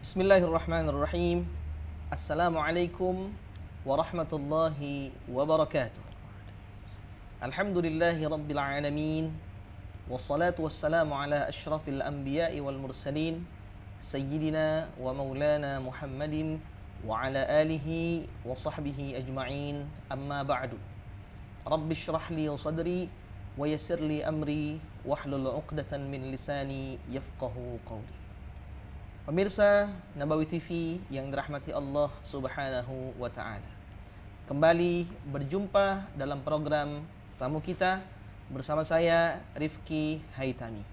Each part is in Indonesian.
Bismillahirrahmanirrahim. Assalamualaikum warahmatullahi wabarakatuh. Alhamdulillahi rabbil alamin. Wassalatu wassalamu ala ashrafil anbiya'i wal mursalin Sayyidina wa maulana Muhammadin wa ala alihi wa sahbihi ajma'in. Amma ba'du. Rabbi shrah li sadri wa yassir li amri wahlul 'uqdatan min lisani yafqahu qawli. Pemirsa Nabawi TV yang dirahmati Allah Subhanahu wa taala. Kembali berjumpa dalam program tamu kita bersama saya Rifki Haitami.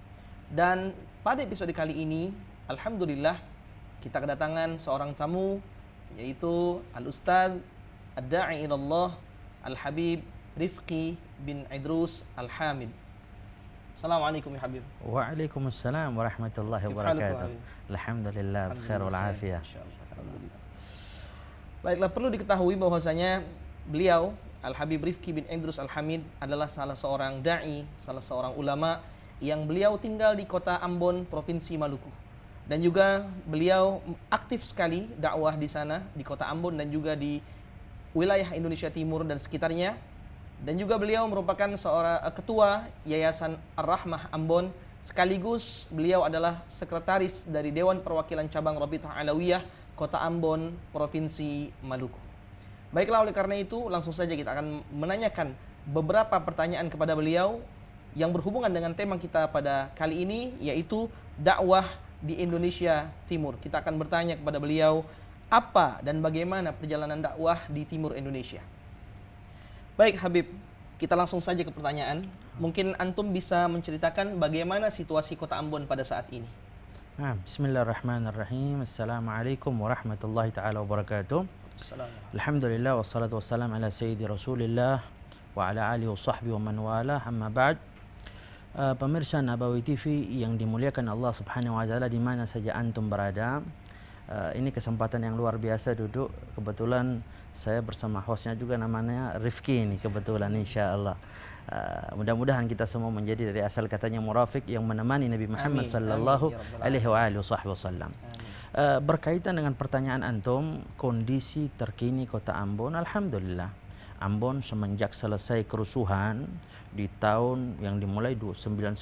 Dan pada episode kali ini alhamdulillah kita kedatangan seorang tamu, yaitu Al-Ustadz Ad-Da'i ilallah Al-Habib Rifki bin Idrus Al-Hamid. Assalamualaikum ya Habib. Waalaikumsalam warahmatullahi wabarakatuh. Alhamdulillah bikhair wal afiyah. Alhamdulillah. Baiklah, perlu diketahui bahwasanya beliau Al-Habib Rifki bin Idrus Al-Hamid adalah salah seorang dai, salah seorang ulama yang beliau tinggal di kota Ambon, Provinsi Maluku. Dan juga beliau aktif sekali dakwah di sana, di kota Ambon dan juga di wilayah Indonesia Timur dan sekitarnya. Dan juga beliau merupakan seorang ketua Yayasan Ar-Rahmah Ambon, sekaligus beliau adalah sekretaris dari Dewan Perwakilan Cabang Rabithah Alawiyah Kota Ambon, Provinsi Maluku. Baiklah, oleh karena itu langsung saja kita akan menanyakan beberapa pertanyaan kepada beliau yang berhubungan dengan tema kita pada kali ini, yaitu dakwah di Indonesia Timur. Kita akan bertanya kepada beliau apa dan bagaimana perjalanan dakwah di Timur Indonesia. Baik Habib, kita langsung saja ke pertanyaan. Mungkin antum bisa menceritakan bagaimana situasi kota Ambon pada saat ini. Bismillahirrahmanirrahim. Assalamualaikum warahmatullahi taala wabarakatuh. Alhamdulillah wassalatu wassalam ala sayyidi Rasulillah wa ala alihi wa sahbihi wa man walah. Amma ba'd. Pemirsa Nabawi TV yang dimuliakan Allah Subhanahu wa taala di mana saja antum berada. Ini kesempatan yang luar biasa duduk. Kebetulan saya bersama hostnya juga namanya Rifki ini kebetulan insya-Allah. Mudah-mudahan kita semua menjadi dari asal katanya murafiq yang menemani Nabi Muhammad sallallahu alaihi wasallam. Berkaitan dengan pertanyaan antum, kondisi terkini kota Ambon, alhamdulillah. Ambon semenjak selesai kerusuhan di tahun yang dimulai 99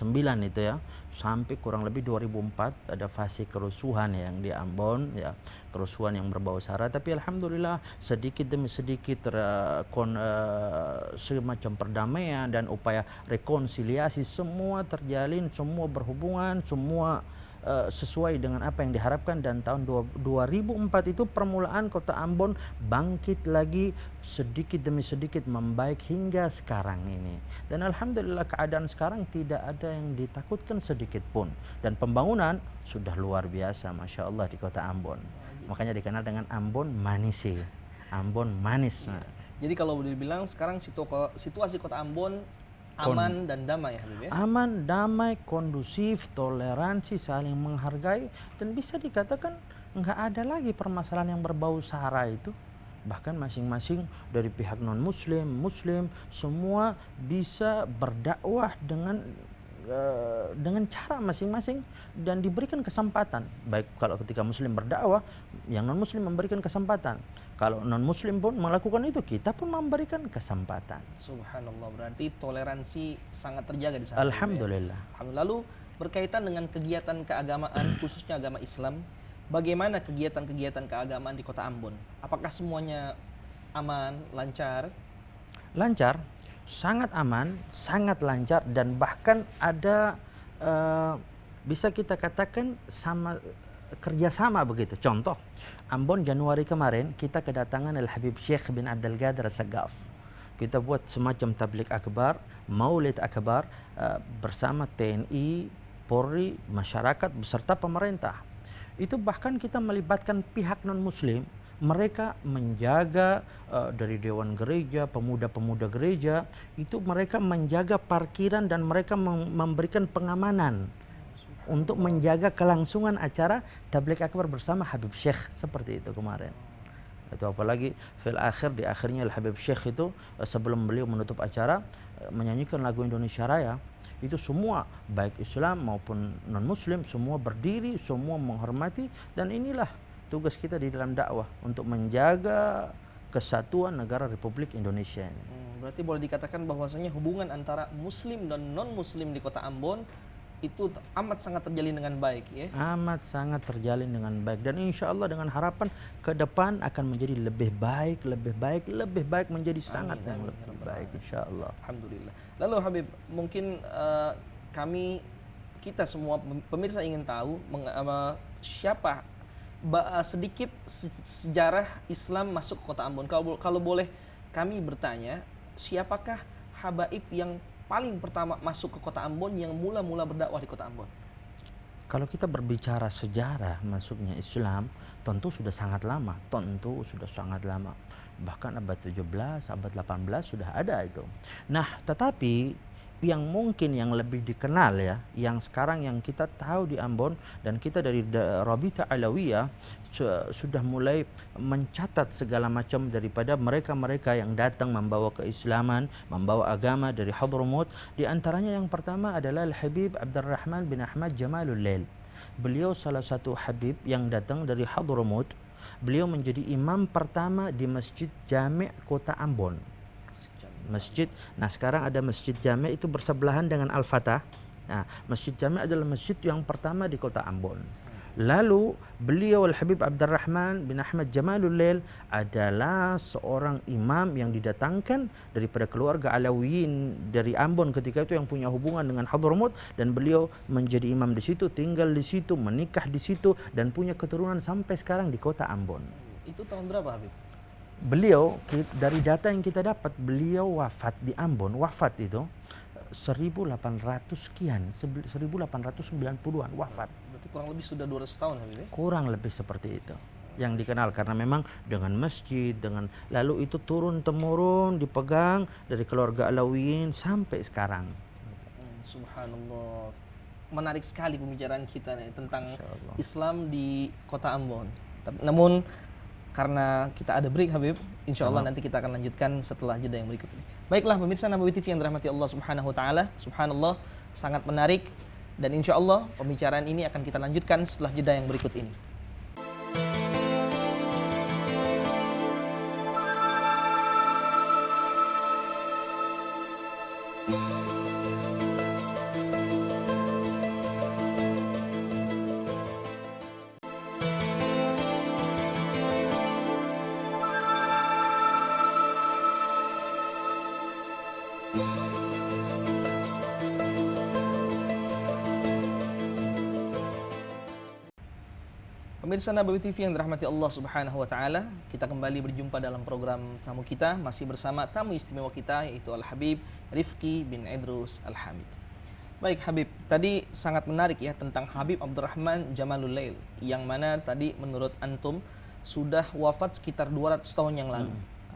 itu ya, sampai kurang lebih 2004 ada fase kerusuhan yang di Ambon ya, kerusuhan yang berbau sara, tapi alhamdulillah sedikit demi sedikit semacam perdamaian dan upaya rekonsiliasi semua terjalin, semua berhubungan, semua sesuai dengan apa yang diharapkan. Dan tahun 2004 itu permulaan kota Ambon bangkit lagi sedikit demi sedikit membaik hingga sekarang ini. Dan alhamdulillah keadaan sekarang tidak ada yang ditakutkan sedikit pun. Dan pembangunan sudah luar biasa Masya Allah di kota Ambon. Makanya dikenal dengan Ambon Manisi. Ambon manis. Jadi kalau boleh dibilang sekarang situasi kota Ambon aman dan damai ya Habib ya? Aman, damai, kondusif, toleransi, saling menghargai, dan bisa dikatakan nggak ada lagi permasalahan yang berbau sara itu. Bahkan masing-masing dari pihak non-muslim, muslim, semua bisa berdakwah dengan cara masing-masing dan diberikan kesempatan. Baik kalau ketika muslim berdakwah, yang non-muslim memberikan kesempatan. Kalau non-muslim pun melakukan itu, kita pun memberikan kesempatan. Subhanallah, berarti toleransi sangat terjaga di sana. Alhamdulillah. Alhamdulillah. Lalu berkaitan dengan kegiatan keagamaan khususnya agama Islam, bagaimana kegiatan-kegiatan keagamaan di kota Ambon? Apakah semuanya aman, lancar? Lancar, sangat aman, sangat lancar, dan bahkan ada bisa kita katakan kerjasama begitu. Contoh, Ambon Januari kemarin kita kedatangan Al-Habib Syekh bin Abdul Qadir As-Saggaf. Kita buat semacam tablik akbar, maulid akbar bersama TNI, Polri, masyarakat beserta pemerintah. Itu bahkan kita melibatkan pihak non-muslim. Mereka menjaga dari Dewan Gereja, pemuda-pemuda gereja, itu mereka menjaga parkiran dan mereka memberikan pengamanan untuk menjaga kelangsungan acara tabligh akbar bersama Habib Syekh seperti itu kemarin. Itu apalagi fil akhir, di akhirnya Al Habib Syekh itu sebelum beliau menutup acara menyanyikan lagu Indonesia Raya, itu semua baik Islam maupun non muslim semua berdiri, semua menghormati, dan inilah tugas kita di dalam dakwah untuk menjaga kesatuan negara Republik Indonesia ini. Berarti boleh dikatakan bahwasanya hubungan antara muslim dan non muslim di Kota Ambon itu amat sangat terjalin dengan baik, ya. Amat sangat terjalin dengan baik, dan insya Allah dengan harapan ke depan akan menjadi lebih baik, menjadi sangat yang lebih baik insya Allah. Alhamdulillah. Lalu Habib, mungkin kita semua pemirsa ingin tahu siapa sedikit sejarah Islam masuk ke Kota Ambon. Kalau boleh kami bertanya, siapakah habaib yang paling pertama masuk ke Kota Ambon, yang mula-mula berdakwah di Kota Ambon? Kalau kita berbicara sejarah masuknya Islam, tentu sudah sangat lama. Bahkan abad 17, abad 18 sudah ada itu. Nah, tetapi yang mungkin yang lebih dikenal ya, yang sekarang yang kita tahu di Ambon, dan kita dari Rabita Alawiyah sudah mulai mencatat segala macam daripada mereka-mereka yang datang membawa keislaman, membawa agama dari Hadramut. Di antaranya yang pertama adalah Al-Habib Abdurrahman bin Ahmad Jamalul Lail. Beliau salah satu habib yang datang dari Hadramut. Beliau menjadi imam pertama di Masjid Jami' Kota Ambon. Nah sekarang ada Masjid Jami' itu bersebelahan dengan Al-Fatah. Nah, Masjid Jami' adalah masjid yang pertama di Kota Ambon. Lalu beliau Al-Habib Abdurrahman bin Ahmad Jamalul Lail adalah seorang imam yang didatangkan daripada keluarga Alawiyin dari Ambon ketika itu yang punya hubungan dengan Hadramut, dan beliau menjadi imam di situ, tinggal di situ, menikah di situ, dan punya keturunan sampai sekarang di Kota Ambon. Itu tahun berapa, Habib? Beliau, dari data yang kita dapat, beliau wafat di Ambon, wafat itu 1800 sekian, 1890-an wafat. Berarti kurang lebih sudah 200 tahun, Habib, ya? Kurang lebih seperti itu yang dikenal, karena memang dengan masjid, dengan lalu itu turun temurun dipegang dari keluarga Alawiyin sampai sekarang. Subhanallah. Menarik sekali pembicaraan kita nih tentang Islam di Kota Ambon. Namun karena kita ada break, Habib, insya Allah nanti kita akan lanjutkan setelah jeda yang berikut ini. Baiklah pemirsa Nabawi TV yang dirahmati Allah Subhanahu wa taala, subhanallah, sangat menarik, dan insya Allah pembicaraan ini akan kita lanjutkan setelah jeda yang berikut ini. Pemirsa Nabawi TV yang dirahmati Allah Subhanahu wa taala, kita kembali berjumpa dalam program tamu kita, masih bersama tamu istimewa kita, yaitu Al-Habib Rifki bin Idrus Al-Hamid. Baik Habib, tadi sangat menarik ya tentang Habib Abdurrahman Jamalul Lail, yang mana tadi menurut antum sudah wafat sekitar 200 tahun yang lalu.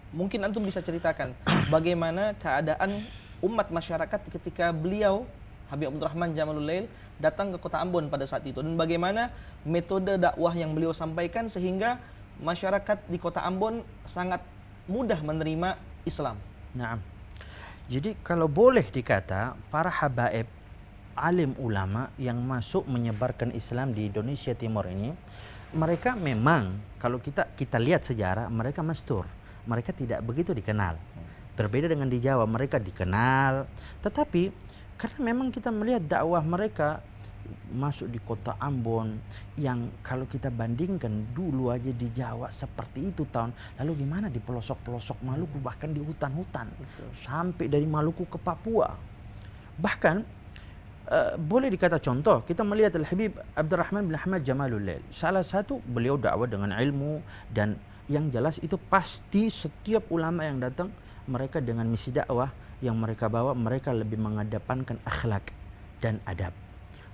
Mungkin antum bisa ceritakan bagaimana keadaan umat masyarakat ketika beliau Habib Abdurrahman Jamalul Lail datang ke Kota Ambon pada saat itu, dan bagaimana metode dakwah yang beliau sampaikan sehingga masyarakat di Kota Ambon sangat mudah menerima Islam. Nah, jadi kalau boleh dikata para habaib alim ulama yang masuk menyebarkan Islam di Indonesia Timur ini, mereka memang kalau kita lihat sejarah, mereka mastur, mereka tidak begitu dikenal. Berbeda dengan di Jawa, mereka dikenal, tetapi karena memang kita melihat dakwah mereka masuk di Kota Ambon yang kalau kita bandingkan dulu aja di Jawa seperti itu tahun lalu, gimana di pelosok-pelosok Maluku, bahkan di hutan-hutan, sampai dari Maluku ke Papua. Bahkan boleh dikata contoh, kita melihat Al-Habib Abdurrahman bin Ahmad Jamalul Lail, salah satu beliau dakwah dengan ilmu, dan yang jelas itu pasti setiap ulama yang datang mereka dengan misi dakwah yang mereka bawa, mereka lebih mengedepankan akhlak dan adab,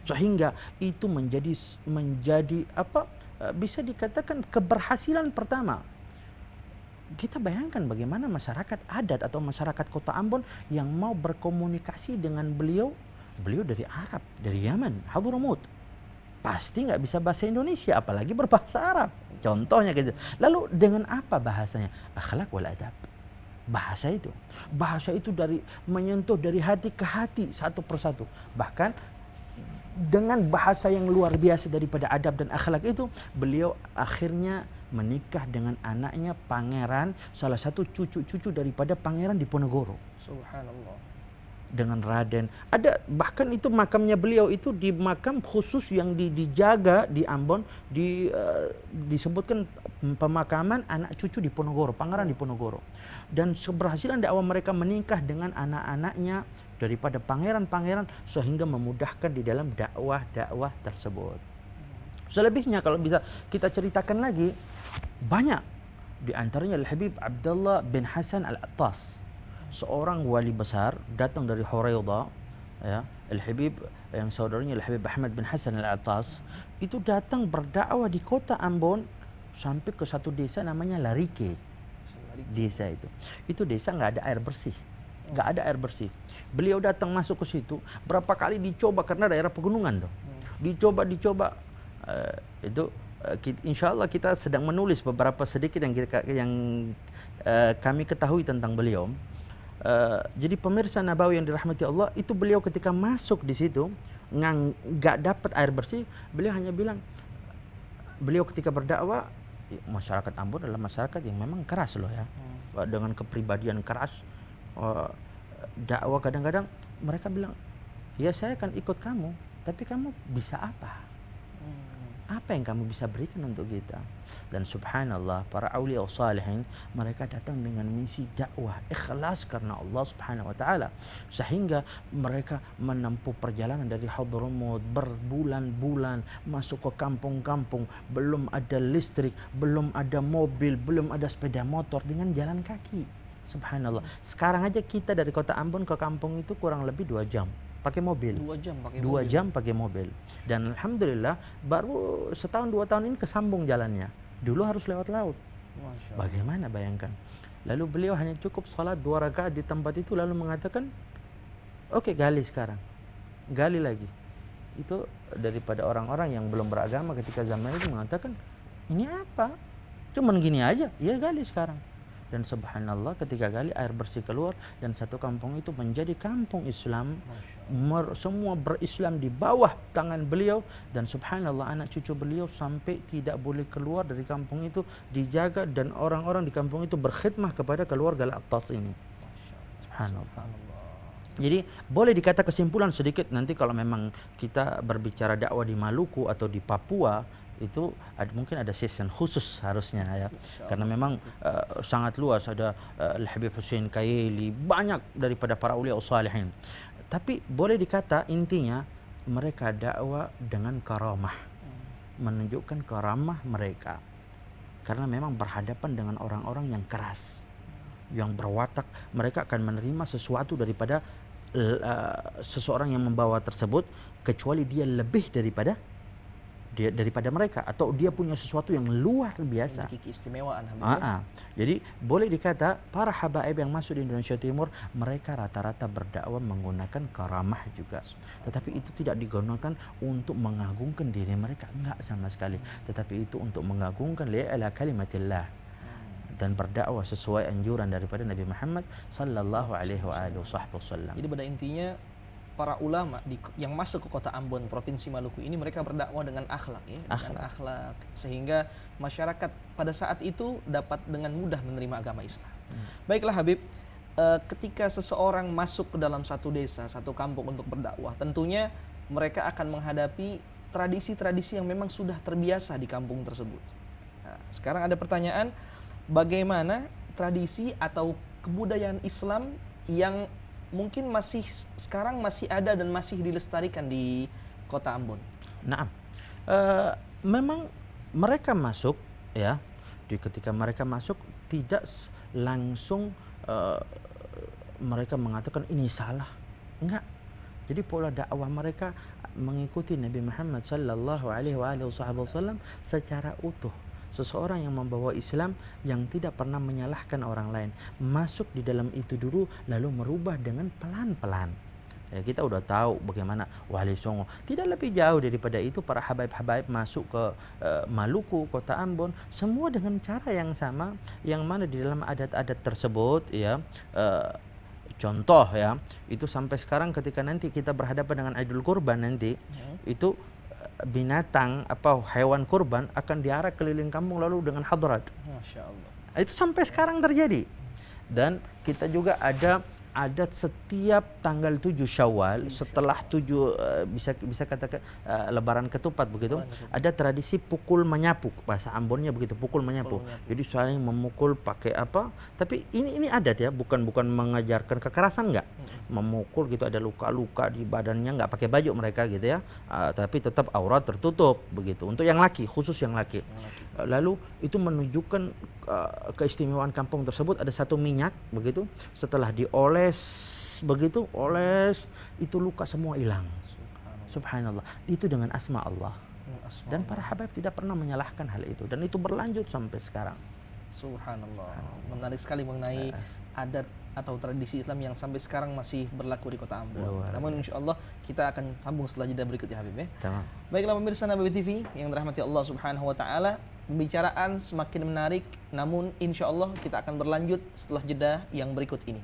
sehingga itu menjadi apa, bisa dikatakan keberhasilan pertama. Kita bayangkan bagaimana masyarakat adat atau masyarakat Kota Ambon yang mau berkomunikasi dengan beliau dari Arab, dari Yaman, Hadramut. pasti nggak bisa bahasa Indonesia, apalagi berbahasa Arab. Contohnya gitu. Lalu dengan apa bahasanya? Akhlak wal adab. Bahasa itu dari menyentuh dari hati ke hati satu persatu. Bahkan dengan bahasa yang luar biasa daripada adab dan akhlak itu, beliau akhirnya menikah dengan anaknya pangeran, salah satu cucu-cucu daripada pangeran Diponegoro. Subhanallah. Dengan Raden. Ada bahkan itu makamnya beliau itu di makam khusus yang dijaga di Ambon, disebutkan pemakaman anak cucu Diponegoro, pangeran Diponegoro. Dan keberhasilan dakwah mereka menikah dengan anak-anaknya daripada pangeran-pangeran sehingga memudahkan di dalam dakwah tersebut. Selebihnya kalau bisa kita ceritakan lagi, banyak di antaranya Al-Habib Abdullah bin Hasan Al-Attas, seorang wali besar datang dari Huraidah, ya. Al-Habib yang saudaranya Al-Habib Ahmad bin Hasan Al-Attas itu datang berdakwah di kota Ambon sampai ke satu desa namanya Larike. Desa itu desa nggak ada air bersih, Beliau datang masuk ke situ, berapa kali dicoba karena daerah pegunungan dong, dicoba insya Allah kita sedang menulis beberapa sedikit yang kami ketahui tentang beliau. Jadi pemirsa Nabawi yang dirahmati Allah, itu beliau ketika masuk di situ nggak dapat air bersih, beliau hanya bilang, beliau ketika berdakwah, masyarakat Ambon adalah masyarakat yang memang keras loh ya, dengan kepribadian keras. Dakwah kadang-kadang mereka bilang, ya saya akan ikut kamu, tapi kamu bisa apa? Apa yang kamu bisa berikan untuk kita? Dan subhanallah, para awliya salihin mereka datang dengan misi dakwah ikhlas karena Allah subhanahu wa ta'ala, sehingga mereka menempuh perjalanan dari Hadramut berbulan-bulan, masuk ke kampung-kampung, belum ada listrik, belum ada mobil, belum ada sepeda motor, dengan jalan kaki. Subhanallah, sekarang aja kita dari kota Ambon ke kampung itu kurang lebih 2 jam pakai mobil. 2 jam pakai mobil. Dan alhamdulillah baru setahun 2 tahun ini kesambung jalannya. Dulu harus lewat laut. Bagaimana bayangkan? Lalu beliau hanya cukup salat 2 rakaat di tempat itu, lalu mengatakan, oke, gali sekarang. Gali lagi. Itu daripada orang-orang yang belum beragama ketika zaman itu mengatakan, ini apa? Cuman gini aja. Ya gali sekarang. Dan subhanallah ketika gali air bersih keluar, dan satu kampung itu menjadi kampung Islam. Semua berislam di bawah tangan beliau, dan subhanallah anak cucu beliau sampai tidak boleh keluar dari kampung itu, dijaga, dan orang-orang di kampung itu berkhidmah kepada keluarga Al-Attas ini. Subhanallah. Jadi boleh dikata kesimpulan sedikit, nanti kalau memang kita berbicara dakwah di Maluku atau di Papua, itu mungkin ada season khusus harusnya ya, karena memang sangat luas. Ada Al-Habib Hussein Kaili, banyak daripada para awliya salihin. Tapi boleh dikata intinya mereka dakwah dengan karamah, menunjukkan karamah mereka, karena memang berhadapan dengan orang-orang yang keras, yang berwatak. Mereka akan menerima sesuatu daripada seseorang yang membawa tersebut, kecuali dia lebih daripada mereka, atau dia punya sesuatu yang luar biasa, memiliki keistimewaan. Jadi boleh dikata para habaib yang masuk di Indonesia Timur, mereka rata-rata berdakwah menggunakan karamah juga, tetapi itu tidak digunakan untuk mengagungkan diri mereka, enggak sama sekali, tetapi itu untuk mengagungkan li'ala kalimatillah, dan berdakwah sesuai anjuran daripada Nabi Muhammad sallallahu alaihi wasallam. Jadi pada intinya para ulama yang masuk ke kota Ambon, Provinsi Maluku ini, mereka berdakwah dengan akhlak ya, dengan akhlak, sehingga masyarakat pada saat itu dapat dengan mudah menerima agama Islam. Baiklah Habib, ketika seseorang masuk ke dalam satu desa, satu kampung untuk berdakwah, tentunya mereka akan menghadapi tradisi-tradisi yang memang sudah terbiasa di kampung tersebut. Nah, sekarang ada pertanyaan, bagaimana tradisi atau kebudayaan Islam yang mungkin sekarang masih ada dan masih dilestarikan di kota Ambon? Nah, memang mereka masuk ya, ketika mereka masuk tidak langsung mereka mengatakan ini salah, enggak. Jadi pola dakwah mereka mengikuti Nabi Muhammad sallallahu alaihi wasallam secara utuh. Seseorang yang membawa Islam yang tidak pernah menyalahkan orang lain, masuk di dalam itu dulu, lalu merubah dengan pelan-pelan. Ya, kita udah tahu bagaimana Wali Songo. Tidak lebih jauh daripada itu para habaib-habaib masuk ke Maluku, kota Ambon, semua dengan cara yang sama, yang mana di dalam adat-adat tersebut ya contoh ya, itu sampai sekarang ketika nanti kita berhadapan dengan Idul Kurban nanti, itu binatang apa hewan kurban akan diarak keliling kampung lalu dengan hadrat. Masya Allah. Itu sampai sekarang terjadi. Dan kita juga ada adat setiap tanggal 7 Syawal setelah 7 bisa katakan lebaran ketupat begitu, ada tradisi pukul menyapu, bahasa Ambonnya begitu, pukul menyapu. Jadi saling memukul pakai apa, tapi ini adat ya, bukan mengajarkan kekerasan, enggak. Memukul gitu, ada luka-luka di badannya, enggak pakai baju mereka gitu ya, tapi tetap aurat tertutup begitu, untuk yang laki, khusus yang laki. Lalu itu menunjukkan keistimewaan kampung tersebut, ada satu minyak begitu, setelah dioles begitu, oles itu luka semua hilang. Subhanallah. Itu dengan asma Allah. Dan para habaib tidak pernah menyalahkan hal itu, dan itu berlanjut sampai sekarang. Subhanallah. Menarik sekali mengenai adat atau tradisi Islam yang sampai sekarang masih berlaku di kota Ambon. Namun insya Allah kita akan sambung setelah jeda berikutnya Habib ya. Tamam. Baiklah pemirsa Nabawi TV yang dirahmati Allah Subhanahu wa taala, pembicaraan semakin menarik, namun insya Allah kita akan berlanjut setelah jeda yang berikut ini.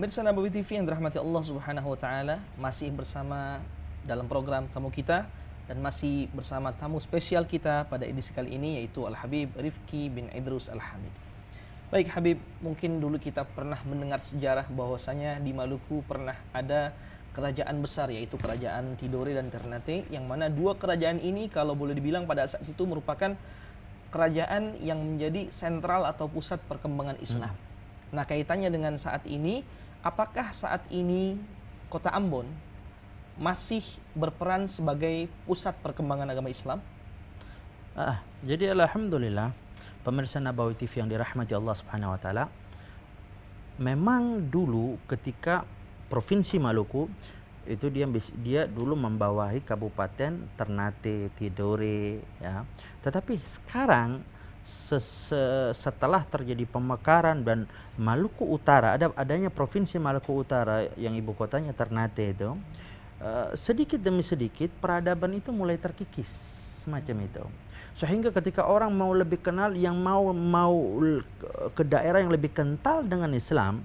Pemirsa Nabawi TV yang dirahmati Allah Subhanahu wa taala, masih bersama dalam program tamu kita dan masih bersama tamu spesial kita pada edisi kali ini, yaitu Al-Habib Rifki bin Idrus Al-Hamid. Baik Habib, mungkin dulu kita pernah mendengar sejarah bahwasanya di Maluku pernah ada kerajaan besar, yaitu kerajaan Tidore dan Ternate, yang mana dua kerajaan ini kalau boleh dibilang pada saat itu merupakan kerajaan yang menjadi sentral atau pusat perkembangan Islam. Nah, kaitannya dengan saat ini, apakah saat ini kota Ambon masih berperan sebagai pusat perkembangan agama Islam? Jadi alhamdulillah pemirsa Nabawi TV yang dirahmati Allah Subhanahu wa taala, memang dulu ketika Provinsi Maluku itu dia dulu membawahi Kabupaten Ternate, Tidore ya. Tetapi sekarang setelah terjadi pemekaran dan Maluku Utara, adanya Provinsi Maluku Utara yang ibu kotanya Ternate itu, sedikit demi sedikit peradaban itu mulai terkikis semacam itu. Sehingga ketika orang mau lebih kenal, yang mau ke daerah yang lebih kental dengan Islam,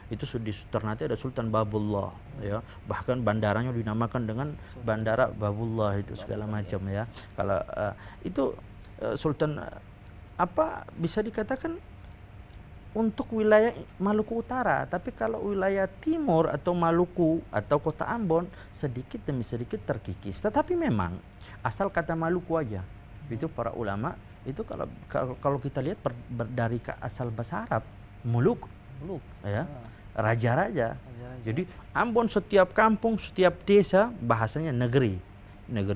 itu di Ternate ada Sultan Babullah ya, bahkan bandaranya dinamakan dengan Bandara Babullah itu segala macam ya. Kalau itu Sultan apa bisa dikatakan untuk wilayah Maluku Utara, tapi kalau wilayah timur atau Maluku atau kota Ambon sedikit demi sedikit terkikis. Tetapi memang asal kata Maluku aja, itu para ulama itu kalau kita lihat dari asal bahasa Arab muluk ya, raja-raja. Jadi Ambon setiap kampung, setiap desa bahasanya negeri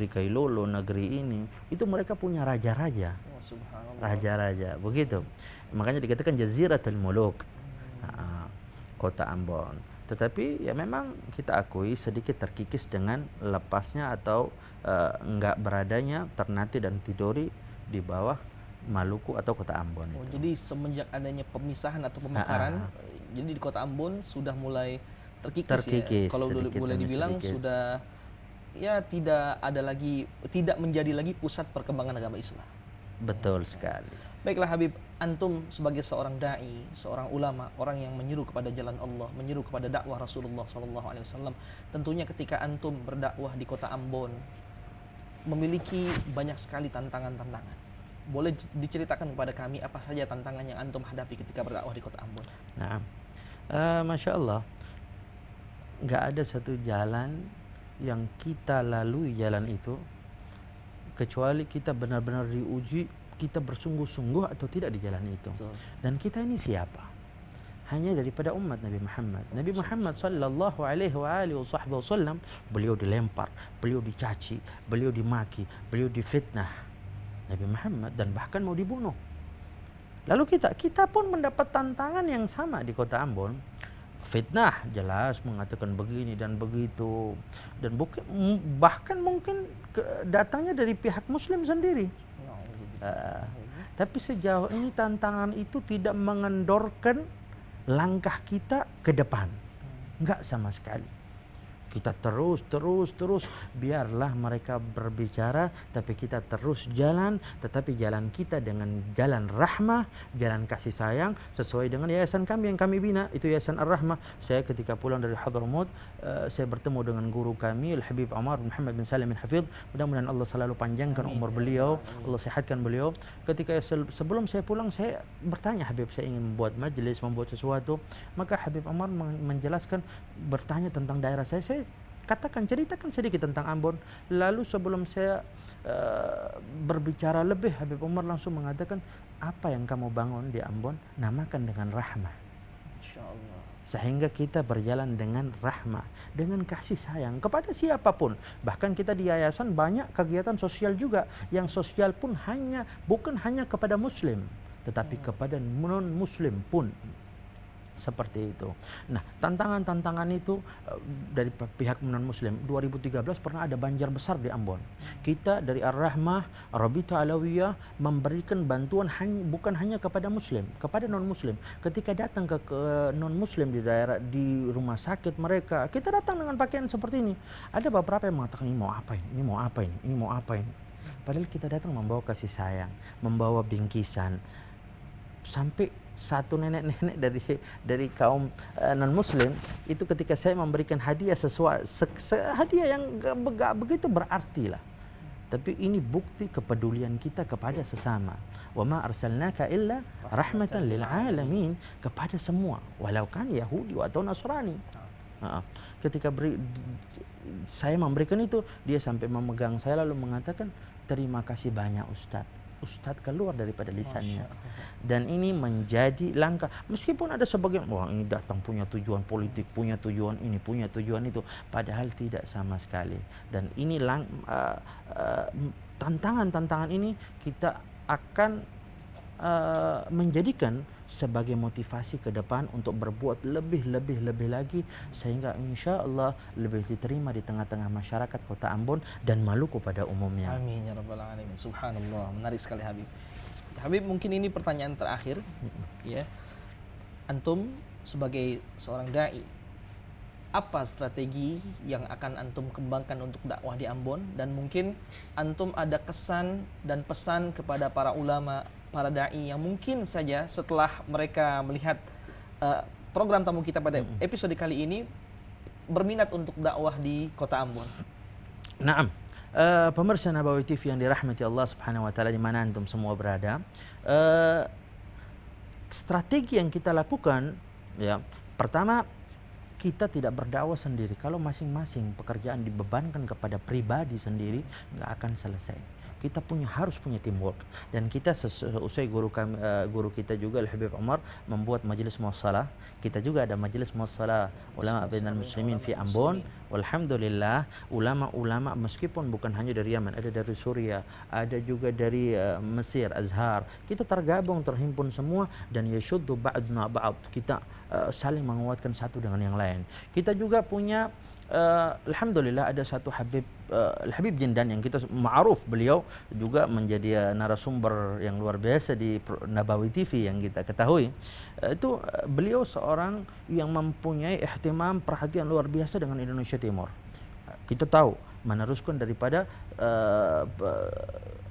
Kailolo, negeri ini itu mereka punya raja-raja. Raja-raja begitu. Makanya dikatakan Jaziratul Muluk, kota Ambon. Tetapi ya memang kita akui sedikit terkikis dengan lepasnya atau enggak beradanya Ternate dan Tidore di bawah Maluku atau kota Ambon itu. Jadi semenjak adanya pemisahan atau pemekaran, jadi di kota Ambon sudah mulai terkikis ya. Kalau boleh dibilang sedikit. Sudah ya tidak menjadi lagi pusat perkembangan agama Islam. Betul sekali. Baiklah Habib, antum sebagai seorang dai, seorang ulama, orang yang menyeru kepada jalan Allah, menyeru kepada dakwah Rasulullah SAW, tentunya ketika antum berdakwah di kota Ambon memiliki banyak sekali tantangan-tantangan. Boleh diceritakan kepada kami apa saja tantangan yang antum hadapi ketika berdakwah di kota Ambon? Nah, Masya Allah, nggak ada satu jalan yang kita lalui jalan itu kecuali kita benar-benar diuji, kita bersungguh-sungguh atau tidak di jalan itu. Dan kita ini siapa? hanya daripada umat Nabi Muhammad. Nabi Muhammad sallallahu alaihi wasallam beliau dilempar, beliau dicaci, beliau dimaki, beliau difitnah Nabi Muhammad dan bahkan mau dibunuh. Lalu kita pun mendapat tantangan yang sama di kota Ambon. Fitnah jelas mengatakan begini dan begitu, dan bahkan mungkin datangnya dari pihak Muslim sendiri. Tapi sejauh ini tantangan itu tidak mengendorkan langkah kita ke depan, enggak sama sekali. Kita terus biarlah mereka berbicara, tapi kita terus jalan, tetapi jalan kita dengan jalan rahmah, jalan kasih sayang, sesuai dengan yayasan kami yang kami bina, itu Yayasan Ar-Rahmah. Saya ketika pulang dari Hadramaut, saya bertemu dengan guru kami Al-Habib Umar bin Muhammad bin Salim bin Hafidh. Mudah-mudahan Allah selalu panjangkan umur beliau, Allah sehatkan beliau. Ketika sebelum saya pulang, saya bertanya, Habib, saya ingin membuat majelis, membuat sesuatu. Maka Habib Umar menjelaskan, bertanya tentang daerah saya ceritakan sedikit tentang Ambon. Lalu sebelum saya berbicara lebih, Habib Umar langsung mengatakan, apa yang kamu bangun di Ambon, namakan dengan rahmah. Insyaallah. Sehingga kita berjalan dengan rahmah, dengan kasih sayang kepada siapapun. Bahkan kita di yayasan banyak kegiatan sosial juga, yang sosial pun bukan hanya kepada Muslim, tetapi kepada non-Muslim pun. Seperti itu. Nah, tantangan-tantangan itu dari pihak non-Muslim. 2013 pernah ada banjir besar di Ambon. Kita dari Ar-Rahmah, Rabita Alawiyah memberikan bantuan bukan hanya kepada Muslim, kepada non-Muslim. Ketika datang ke non-Muslim di rumah sakit mereka, kita datang dengan pakaian seperti ini. Ada beberapa yang mengatakan, ini mau apa ini? Ini mau apa ini? Ini mau apa ini? Padahal kita datang membawa kasih sayang, membawa bingkisan. Sampai satu nenek-nenek dari kaum non-Muslim itu ketika saya memberikan hadiah hadiah yang gak begitu berarti lah, tapi ini bukti kepedulian kita kepada sesama. Wa ma arsalnaka illa rahmatan lil alamin, kepada semua, walau kan Yahudi atau Nasrani. Ketika saya memberikan itu, dia sampai memegang saya lalu mengatakan, terima kasih banyak Ustadz keluar daripada lisannya. Dan ini menjadi langkah, meskipun ada sebagian, wah ini datang punya tujuan politik, punya tujuan ini, punya tujuan itu, padahal tidak sama sekali. Dan ini tantangan ini kita akan menjadikan sebagai motivasi ke depan untuk berbuat lebih lagi, sehingga insya Allah lebih diterima di tengah-tengah masyarakat kota Ambon dan Maluku pada umumnya. Amin ya rabbal alamin. Subhanallah, menarik sekali Habib. Habib, mungkin ini pertanyaan terakhir, ya. Antum sebagai seorang dai, apa strategi yang akan antum kembangkan untuk dakwah di Ambon, dan mungkin antum ada kesan dan pesan kepada para ulama, para dai yang mungkin saja setelah mereka melihat program tamu kita pada episode kali ini berminat untuk dakwah di kota Ambon? Naam. Pemirsa Nabawi TV yang dirahmati Allah Subhanahu wa taala di mana antum semua berada, strategi yang kita lakukan, ya, pertama, kita tidak berdakwah sendiri. Kalau masing-masing pekerjaan dibebankan kepada pribadi sendiri, nggak akan selesai. Kita harus punya teamwork. Dan kita usai guru kita juga Al-Habib Umar membuat majelis muassalah. Kita juga ada majelis muassalah ulama bainal muslimin fi Ambon. Walhamdulillah, ulama-ulama meskipun bukan hanya dari Yaman, ada dari Suriah, ada juga dari Mesir, Azhar. Kita tergabung, terhimpun semua, dan yashuddu ba'duna ba'd. Kita saling menguatkan satu dengan yang lain. Kita juga punya alhamdulillah ada satu Al-Habib Jindan yang kita ma'ruf, beliau juga menjadi narasumber yang luar biasa di Nabawi TV yang kita ketahui. Itu beliau seorang yang mempunyai ihtimam, perhatian luar biasa dengan Indonesia Timur. Kita tahu meneruskan daripada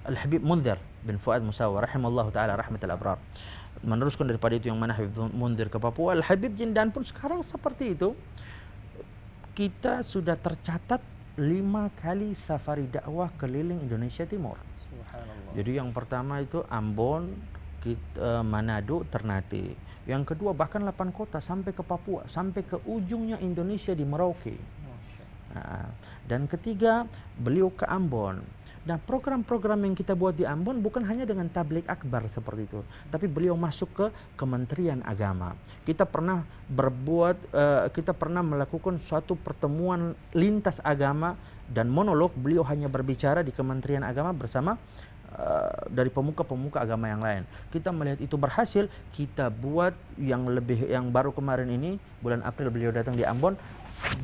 Al-Habib Munzir bin Fuad Musawa rahimallahu taala rahmatal abrar. Meneruskan daripada itu yang mana Habib Munzir ke Papua, Al-Habib Jindan pun sekarang seperti itu. Kita sudah tercatat 5 kali safari dakwah keliling Indonesia Timur. Subhanallah. Jadi yang pertama itu Ambon, Manado, Ternate. Yang kedua bahkan 8 kota sampai ke Papua, sampai ke ujungnya Indonesia di Merauke. Dan ketiga, beliau ke Ambon. Nah, program-program yang kita buat di Ambon bukan hanya dengan tabligh akbar seperti itu, tapi beliau masuk ke Kementerian Agama. Kita pernah melakukan suatu pertemuan lintas agama dan monolog. Beliau hanya berbicara di Kementerian Agama bersama dari pemuka-pemuka agama yang lain. Kita melihat itu berhasil. Kita buat yang baru kemarin ini bulan April beliau datang di Ambon.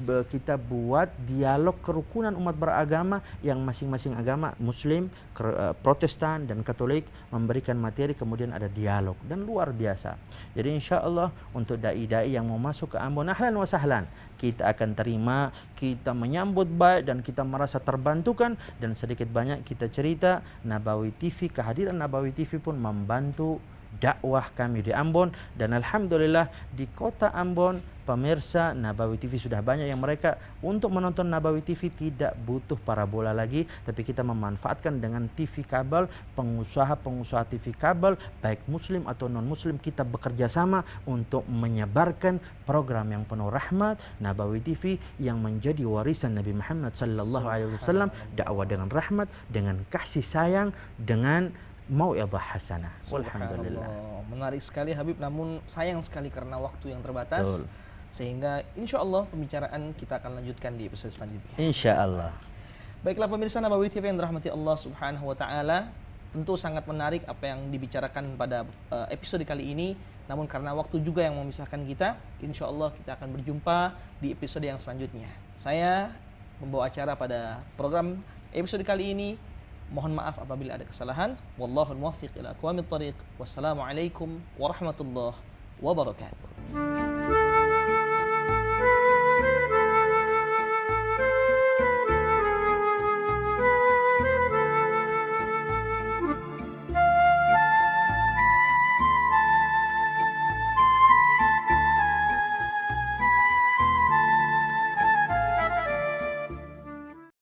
Kita buat dialog kerukunan umat beragama yang masing-masing agama Muslim, Protestan dan Katolik memberikan materi, kemudian ada dialog dan luar biasa. Jadi insya Allah untuk dai-dai yang mau masuk ke Ambon, ahlan wa sahlan, kita akan terima, kita menyambut baik dan kita merasa terbantukan. Dan sedikit banyak kita cerita, Nabawi TV, kehadiran Nabawi TV pun membantu dakwah kami di Ambon. Dan alhamdulillah di kota Ambon, pemirsa Nabawi TV sudah banyak yang mereka untuk menonton Nabawi TV tidak butuh parabola lagi, tapi kita memanfaatkan dengan TV kabel, pengusaha TV kabel baik muslim atau non muslim, kita bekerja sama untuk menyebarkan program yang penuh rahmat, Nabawi TV yang menjadi warisan Nabi Muhammad sallallahu alaihi wasallam, dakwah dengan rahmat, dengan kasih sayang, dengan mau'izah hasanah. Alhamdulillah. Menarik sekali Habib, namun sayang sekali karena waktu yang terbatas. Betul. Sehingga insya Allah pembicaraan kita akan lanjutkan di episode selanjutnya. Insya Allah. Baiklah pemirsa Nabawi TV yang dirahmati Allah Subhanahu wa Ta'ala, tentu sangat menarik apa yang dibicarakan pada episode kali ini. Namun karena waktu juga yang memisahkan kita, insya Allah kita akan berjumpa di episode yang selanjutnya. Saya membawa acara pada program episode kali ini. Mohon maaf apabila ada kesalahan. Wallahul muwaffiq ila aqwamit thariq. Wassalamualaikum warahmatullahi wabarakatuh.